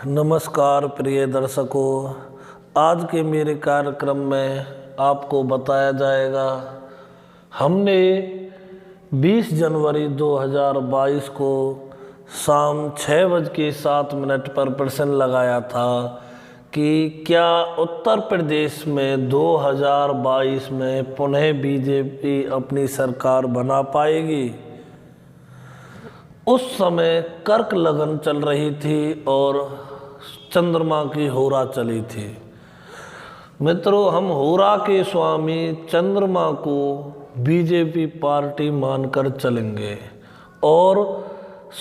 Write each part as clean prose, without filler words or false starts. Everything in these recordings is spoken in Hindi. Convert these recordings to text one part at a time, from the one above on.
नमस्कार प्रिय दर्शकों, आज के मेरे कार्यक्रम में आपको बताया जाएगा। हमने 20 जनवरी 2022 को शाम 6:07 पर प्रश्न लगाया था कि क्या उत्तर प्रदेश में 2022 में पुनः बीजेपी अपनी सरकार बना पाएगी। उस समय कर्क लगन चल रही थी और चंद्रमा की होरा चली थी। मित्रों, हम होरा के स्वामी चंद्रमा को बीजेपी पार्टी मानकर चलेंगे और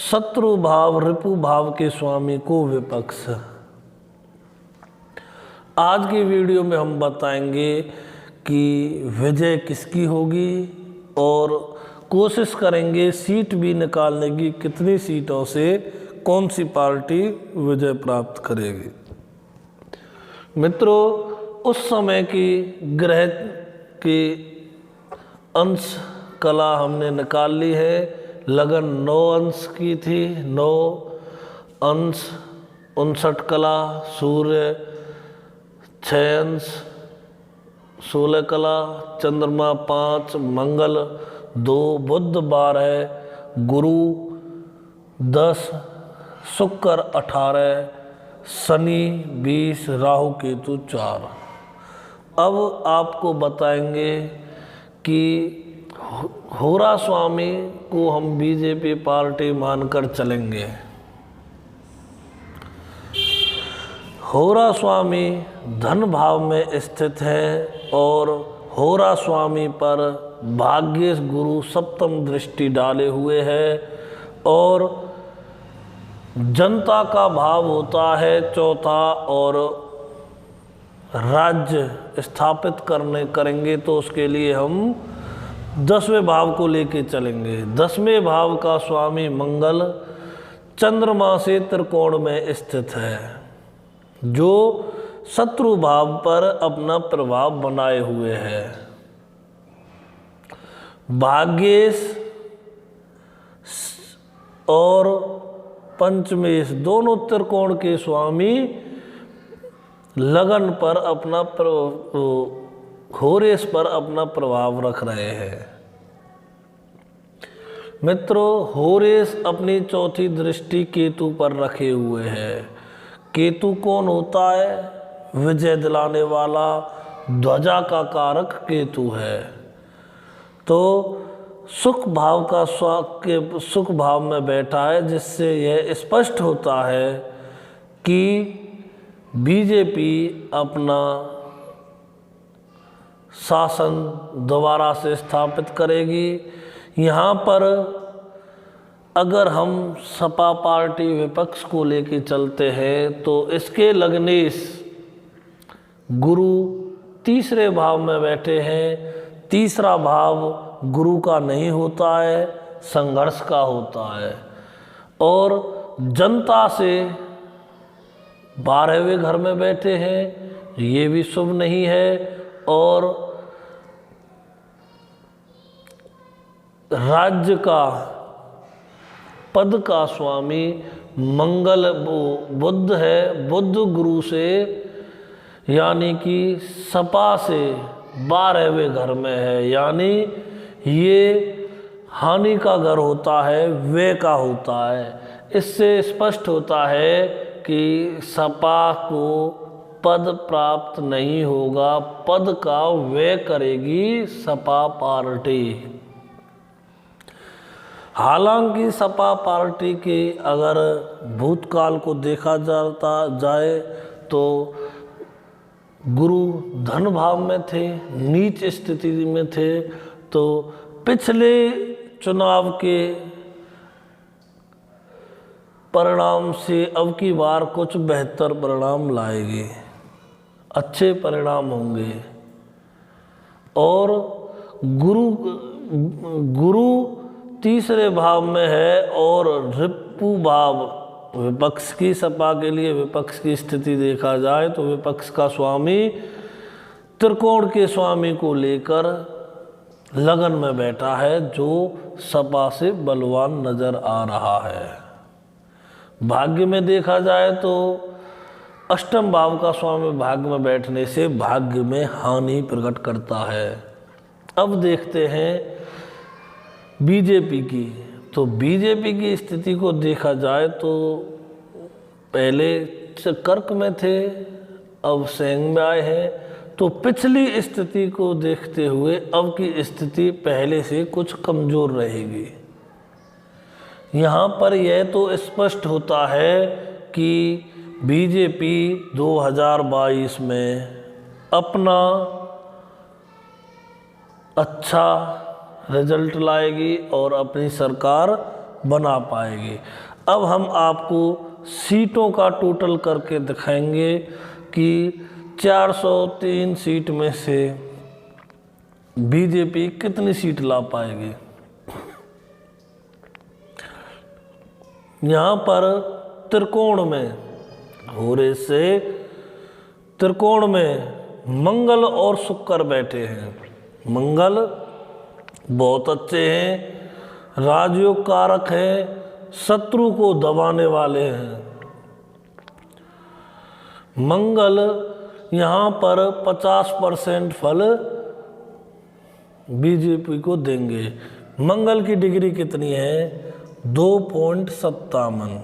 शत्रु भाव रिपु भाव के स्वामी को विपक्ष। आज की वीडियो में हम बताएंगे कि विजय किसकी होगी और कोशिश करेंगे सीट भी निकालने की, कितनी सीटों से कौन सी पार्टी विजय प्राप्त करेगी। मित्रों, उस समय की ग्रह की अंश कला हमने निकाल ली है। लगन 9 अंश की थी, 9 अंश 59 कला, सूर्य 6 अंश 16 कला, चंद्रमा 5, मंगल 2, बुध 12, गुरु 10, शुक्र 18, शनि 20, राहु केतु 4। अब आपको बताएंगे कि होरा स्वामी को हम बीजेपी पार्टी मानकर चलेंगे। होरा स्वामी धन भाव में स्थित है और होरा स्वामी पर भाग्य गुरु सप्तम दृष्टि डाले हुए है और जनता का भाव होता है 4था और राज्य स्थापित करेंगे तो उसके लिए हम 10वें भाव को लेके चलेंगे। 10वें भाव का स्वामी मंगल चंद्रमा से त्रिकोण में स्थित है, जो शत्रु भाव पर अपना प्रभाव बनाए हुए है। भाग्येश और पंचमेश दोनों त्रिकोण के स्वामी लगन पर अपना होरेश पर अपना प्रभाव रख रहे हैं। मित्रों, होरेश अपनी चौथी दृष्टि केतु पर रखे हुए है। केतु कौन होता है? विजय दिलाने वाला, ध्वजा का कारक केतु है। तो सुख भाव का सुख भाव में बैठा है, जिससे यह स्पष्ट होता है कि बीजेपी अपना शासन दोबारा से स्थापित करेगी। यहाँ पर अगर हम सपा पार्टी विपक्ष को लेके चलते हैं तो इसके लग्नेश गुरु तीसरे भाव में बैठे हैं। तीसरा भाव गुरु का नहीं होता है, संघर्ष का होता है और जनता से 12वें घर में बैठे हैं, ये भी शुभ नहीं है। और राज्य का पद का स्वामी मंगल बुध है, बुध गुरु से यानी कि सपा से 12वें घर में है, यानी ये हानि का घर होता है, व्यय का होता है। इससे स्पष्ट होता है कि सपा को पद प्राप्त नहीं होगा, पद का व्यय करेगी सपा पार्टी। हालांकि सपा पार्टी के अगर भूतकाल को देखा जाए तो गुरु धन भाव में थे, नीच स्थिति में थे, तो पिछले चुनाव के परिणाम से अब की बार कुछ बेहतर परिणाम लाएगी, अच्छे परिणाम होंगे। और गुरु तीसरे भाव में है और रिपु भाव विपक्ष की, सपा के लिए विपक्ष की स्थिति देखा जाए तो विपक्ष का स्वामी त्रिकोण के स्वामी को लेकर लगन में बैठा है, जो सपा से बलवान नजर आ रहा है। भाग्य में देखा जाए तो अष्टम भाव का स्वामी भाग्य में बैठने से भाग्य में हानि प्रकट करता है। अब देखते हैं बीजेपी की। तो बीजेपी की स्थिति को देखा जाए तो पहले कर्क में थे, अब सिंह में आए हैं। तो पिछली स्थिति को देखते हुए अब की स्थिति पहले से कुछ कमजोर रहेगी। यहाँ पर यह तो स्पष्ट होता है कि बीजेपी 2022 में अपना अच्छा रिजल्ट लाएगी और अपनी सरकार बना पाएगी। अब हम आपको सीटों का टोटल करके दिखाएंगे कि 403 सीट में से बीजेपी कितनी सीट ला पाएगी। यहाँ पर त्रिकोण में होरे से त्रिकोण में मंगल और शुक्र बैठे हैं। मंगल बहुत अच्छे हैं, राजयोग कारक हैं, शत्रु को दबाने वाले हैं। मंगल यहाँ पर 50% फल बीजेपी को देंगे। मंगल की डिग्री कितनी है? 2.57।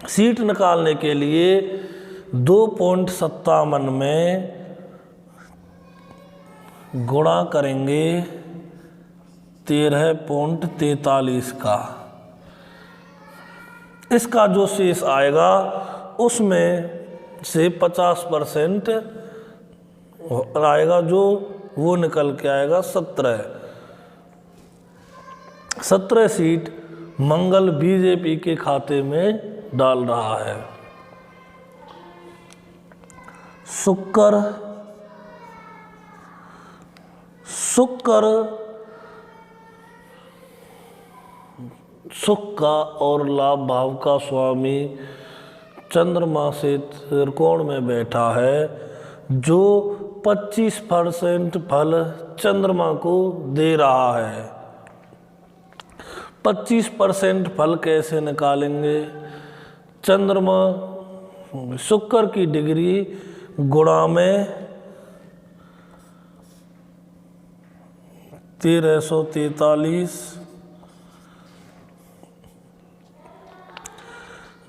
सीट निकालने के लिए 2.57 में गुणा करेंगे 13.43 का। इसका जो शेष आएगा उसमें से 50% आएगा, जो वो निकल के आएगा 17 सीट मंगल बीजेपी के खाते में डाल रहा है। शुक्र सुख का और लाभ भाव का स्वामी चंद्रमा से त्रिकोण में बैठा है, जो 25% फल चंद्रमा को दे रहा है। 25% फल कैसे निकालेंगे? चंद्रमा शुक्र की डिग्री गुणा में 1343,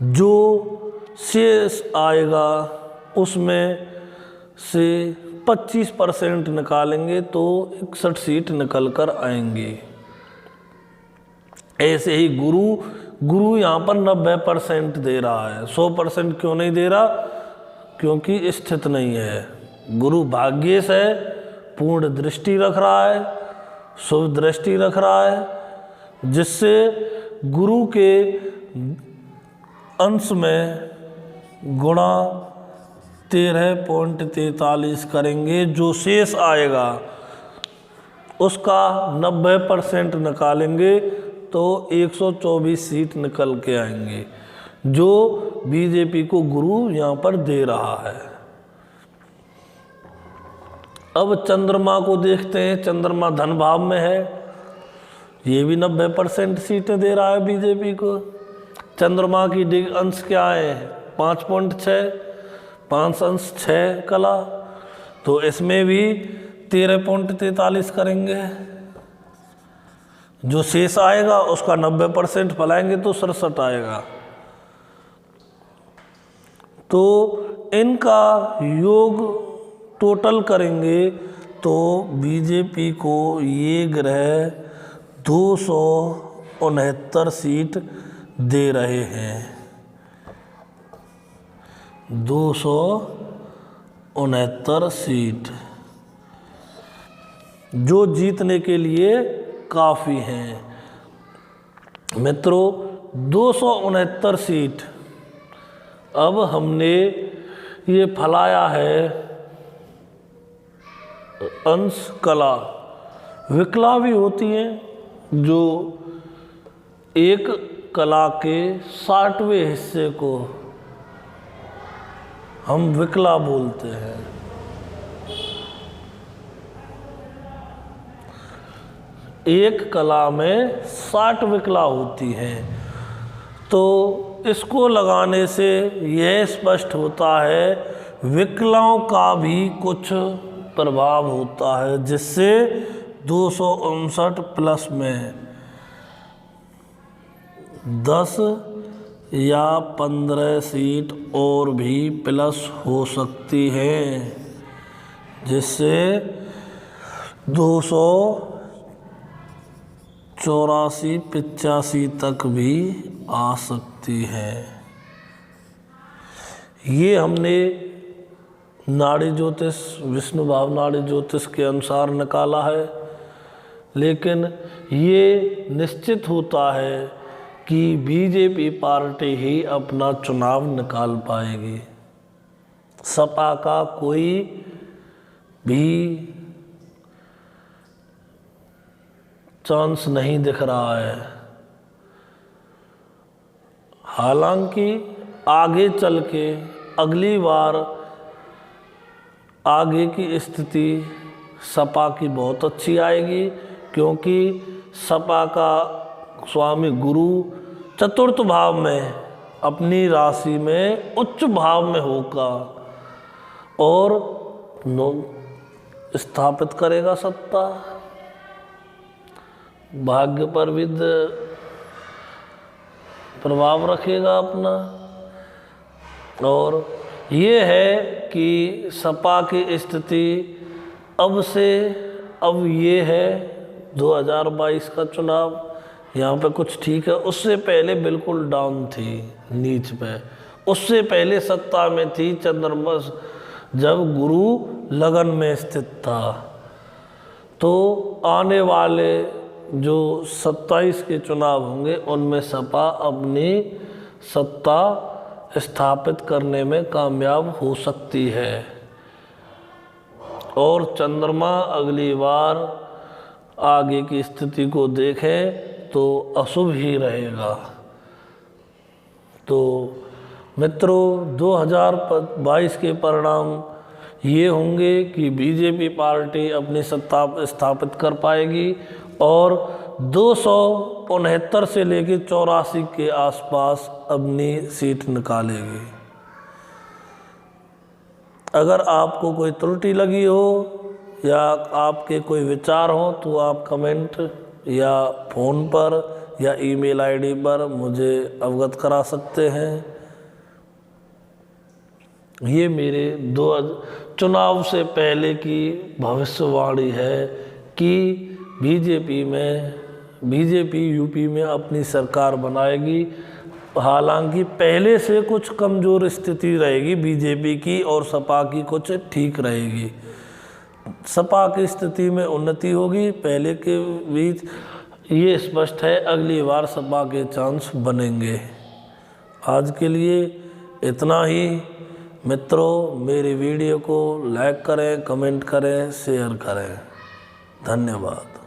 जो शेष आएगा उसमें से 25% निकालेंगे तो 61 सीट निकल कर आएंगी। ऐसे ही गुरु यहाँ पर 90% दे रहा है। 100% क्यों नहीं दे रहा? क्योंकि स्थित नहीं है। गुरु भाग्येश है, पूर्ण दृष्टि रख रहा है, शुभ दृष्टि रख रहा है, जिससे गुरु के अंश में गुणा 13.43 करेंगे। जो शेष आएगा उसका 90% निकालेंगे तो 124 सीट निकल के आएंगे, जो बीजेपी को गुरु यहाँ पर दे रहा है। अब चंद्रमा को देखते हैं। चंद्रमा धन भाव में है, ये भी 90% सीटें दे रहा है बीजेपी को। चंद्रमा की अंश क्या है? 5.6, 5 अंश 6 कला, तो इसमें भी 13.43 करेंगे। जो शेष आएगा उसका 90% फलाएंगे तो 67 आएगा। तो इनका योग टोटल करेंगे तो बीजेपी को ये ग्रह 269 सीट दे रहे हैं। 269 सीट जो जीतने के लिए काफ़ी हैं। मित्रों, 269 सीट अब हमने ये फलाया है अंश कला। विकला भी होती हैं, जो एक कला के 60वें हिस्से को हम विकला बोलते हैं। एक कला में 60 विकला होती हैं। तो इसको लगाने से यह स्पष्ट होता है विकलाओं का भी कुछ प्रभाव होता है, जिससे 259 प्लस में 10 या 15 सीट और भी प्लस हो सकती है, जिससे 284-85 तक भी आ सकती है। ये हमने नाड़ी ज्योतिष, विष्णु भाव नाड़ी ज्योतिष के अनुसार निकाला है, लेकिन ये निश्चित होता है कि बीजेपी पार्टी ही अपना चुनाव निकाल पाएगी। सपा का कोई भी चांस नहीं दिख रहा है। हालांकि आगे चल के अगली बार आगे की स्थिति सपा की बहुत अच्छी आएगी, क्योंकि सपा का स्वामी गुरु चतुर्थ भाव में अपनी राशि में उच्च भाव में होगा और स्थापित करेगा सत्ता। भाग्य पर भी प्रभाव रखेगा अपना। और ये है कि सपा की स्थिति अब ये है 2022 का चुनाव, यहाँ पे कुछ ठीक है। उससे पहले बिल्कुल डाउन थी, नीच पे। उससे पहले सत्ता में थी चंद्रमा, जब गुरु लगन में स्थित था। तो आने वाले जो 27 के चुनाव होंगे उनमें सपा अपनी सत्ता स्थापित करने में कामयाब हो सकती है। और चंद्रमा अगली बार आगे की स्थिति को देखें तो अशुभ ही रहेगा। तो मित्रों, 2022 के परिणाम ये होंगे कि बीजेपी पार्टी अपनी सत्ता स्थापित कर पाएगी और 269 से लेकर 84 के आसपास अपनी सीट निकालेगी। अगर आपको कोई त्रुटि लगी हो या आपके कोई विचार हो तो आप कमेंट या फ़ोन पर या ईमेल आईडी पर मुझे अवगत करा सकते हैं। ये मेरे चुनाव से पहले की भविष्यवाणी है कि बीजेपी यूपी में अपनी सरकार बनाएगी। हालांकि पहले से कुछ कमज़ोर स्थिति रहेगी बीजेपी की और सपा की कुछ ठीक रहेगी। सपा की स्थिति में उन्नति होगी पहले के बीच, ये स्पष्ट है। अगली बार सपा के चांस बनेंगे। आज के लिए इतना ही। मित्रों, मेरी वीडियो को लाइक करें, कमेंट करें, शेयर करें। धन्यवाद।